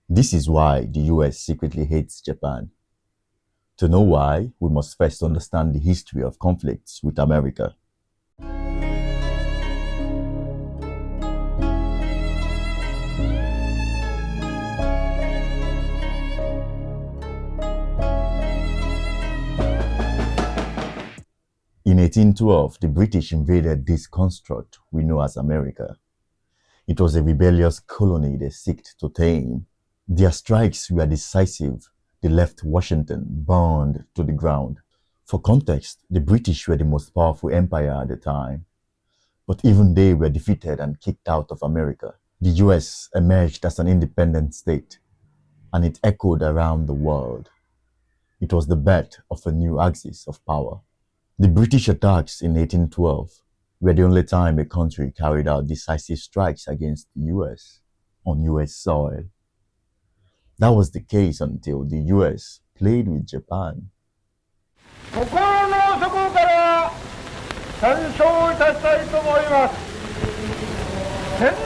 This is why the US secretly hates Japan. To know why, we must first understand the history of conflicts with America. In 1812, the British invaded this construct we know as America. It was a rebellious colony they sought to tame. Their strikes were decisive. They left Washington burned to the ground. For context, the British were the most powerful empire at the time, but even they were defeated and kicked out of America. The US emerged as an independent state, and it echoed around the world. It was the birth of a new axis of power. The British attacks in 1812 were the only time a country carried out decisive strikes against the US on US soil. That was the case until the US played with Japan. 心の底から参照いたしたいと思います。天皇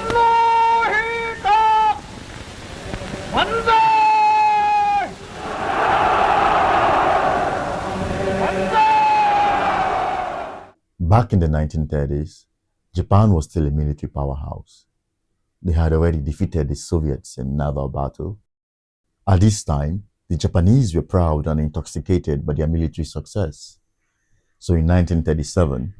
陛下万歳。Back in the 1930s, Japan was still a military powerhouse. They had already defeated the Soviets in naval battle. At this time, the Japanese were proud and intoxicated by their military success. So in 1937,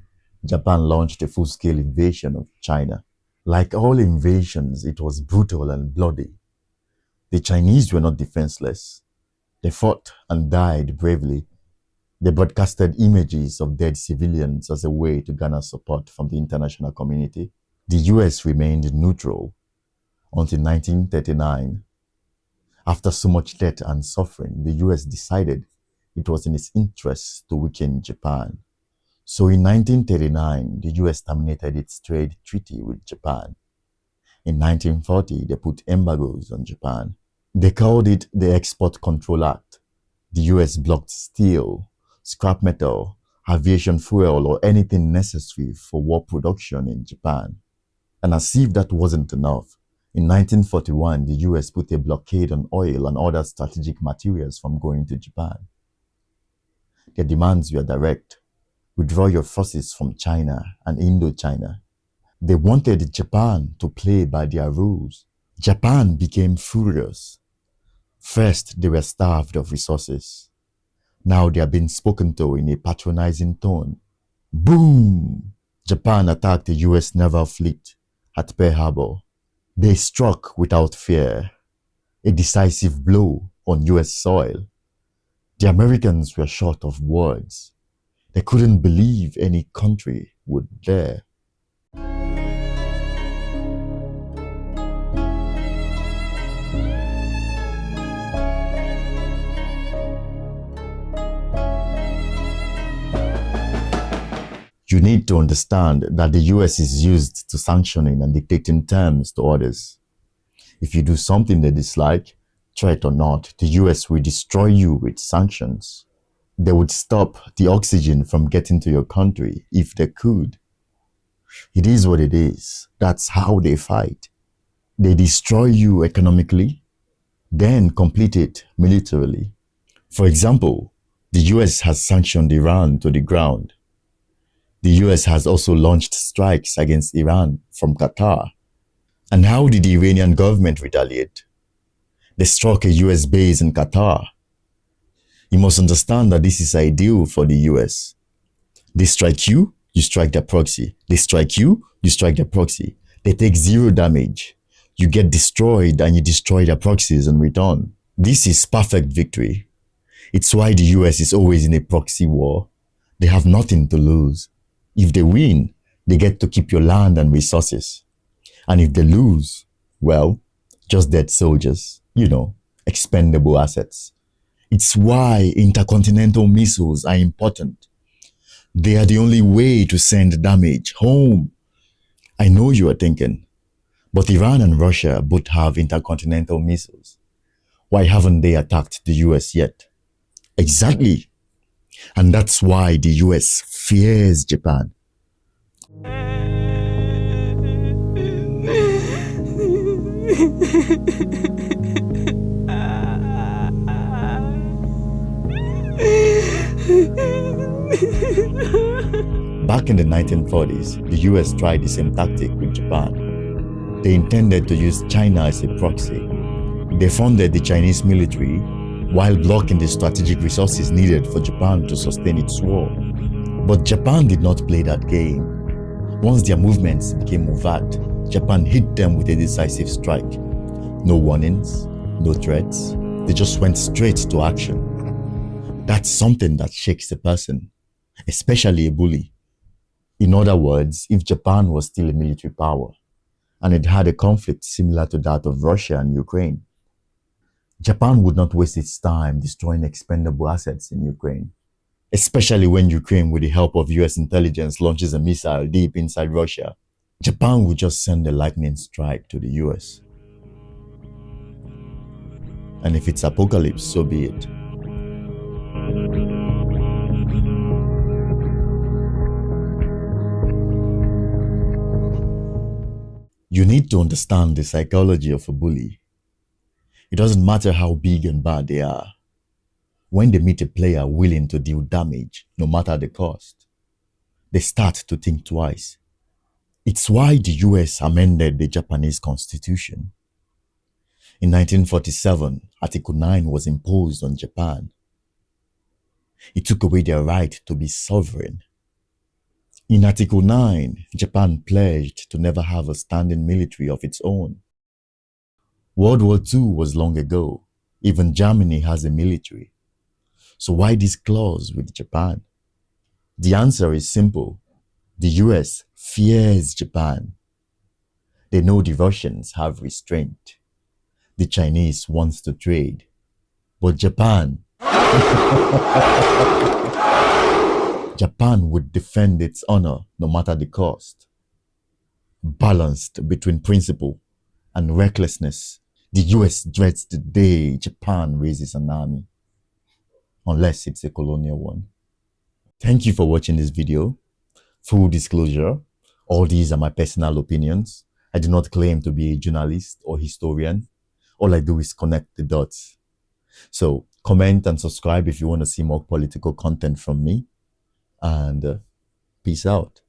Japan launched a full-scale invasion of China. Like all invasions, it was brutal and bloody. The Chinese were not defenseless. They fought and died bravely. They broadcasted images of dead civilians as a way to garner support from the international community. The US remained neutral until 1939. After so much death and suffering, the US decided it was in its interest to weaken Japan. So in 1939, the US terminated its trade treaty with Japan. In 1940, they put embargoes on Japan. They called it the Export Control Act. The US blocked steel, scrap metal, aviation fuel, or anything necessary for war production in Japan. And as if that wasn't enough, in 1941, the US put a blockade on oil and other strategic materials from going to Japan. Their demands were direct. Withdraw your forces from China and Indochina. They wanted Japan to play by their rules. Japan became furious. First, they were starved of resources. Now they are being spoken to in a patronizing tone. Boom! Japan attacked the US naval fleet at Pearl Harbor. They struck without fear, a decisive blow on US soil. The Americans were short of words. They couldn't believe any country would dare. You need to understand that the US is used to sanctioning and dictating terms to others. If you do something they dislike, threat or not, the US will destroy you with sanctions. They would stop the oxygen from getting to your country if they could. It is what it is. That's how they fight. They destroy you economically, then complete it militarily. For example, the US has sanctioned Iran to the ground. The US has also launched strikes against Iran from Qatar. And how did the Iranian government retaliate? They struck a US base in Qatar. You must understand that this is ideal for the US. They strike you, you strike their proxy. They strike you, you strike their proxy. They take zero damage. You get destroyed and you destroy their proxies in return. This is perfect victory. It's why the US is always in a proxy war. They have nothing to lose. If they win, they get to keep your land and resources. And if they lose, well, just dead soldiers, expendable assets. It's why intercontinental missiles are important. They are the only way to send damage home. I know you are thinking, but Iran and Russia both have intercontinental missiles. Why haven't they attacked the US yet? Exactly. And that's why the US fears Japan. Back in the 1940s, the US tried the same tactic with Japan. They intended to use China as a proxy. They funded the Chinese military while blocking the strategic resources needed for Japan to sustain its war. But Japan did not play that game. Once their movements became overt, Japan hit them with a decisive strike. No warnings, no threats. They just went straight to action. That's something that shakes a person, especially a bully. In other words, if Japan was still a military power and it had a conflict similar to that of Russia and Ukraine, Japan would not waste its time destroying expendable assets in Ukraine, especially when Ukraine, with the help of US intelligence, launches a missile deep inside Russia. Japan would just send a lightning strike to the US. And if it's apocalypse, so be it. You need to understand the psychology of a bully. It doesn't matter how big and bad they are. When they meet a player willing to deal damage, no matter the cost, they start to think twice. It's why the US amended the Japanese constitution. In 1947, Article 9 was imposed on Japan. It took away their right to be sovereign. In Article 9, Japan pledged to never have a standing military of its own. World War II was long ago. Even Germany has a military. So why this clause with Japan? The answer is simple. The US fears Japan. They know the Russians have restraint. The Chinese wants to trade. But Japan would defend its honor no matter the cost. Balanced between principle and recklessness, the US dreads the day Japan raises an army, unless it's a colonial one. Thank you for watching this video. Full disclosure, all these are my personal opinions. I do not claim to be a journalist or historian. All I do is connect the dots. So comment and subscribe if you want to see more political content from me. And peace out.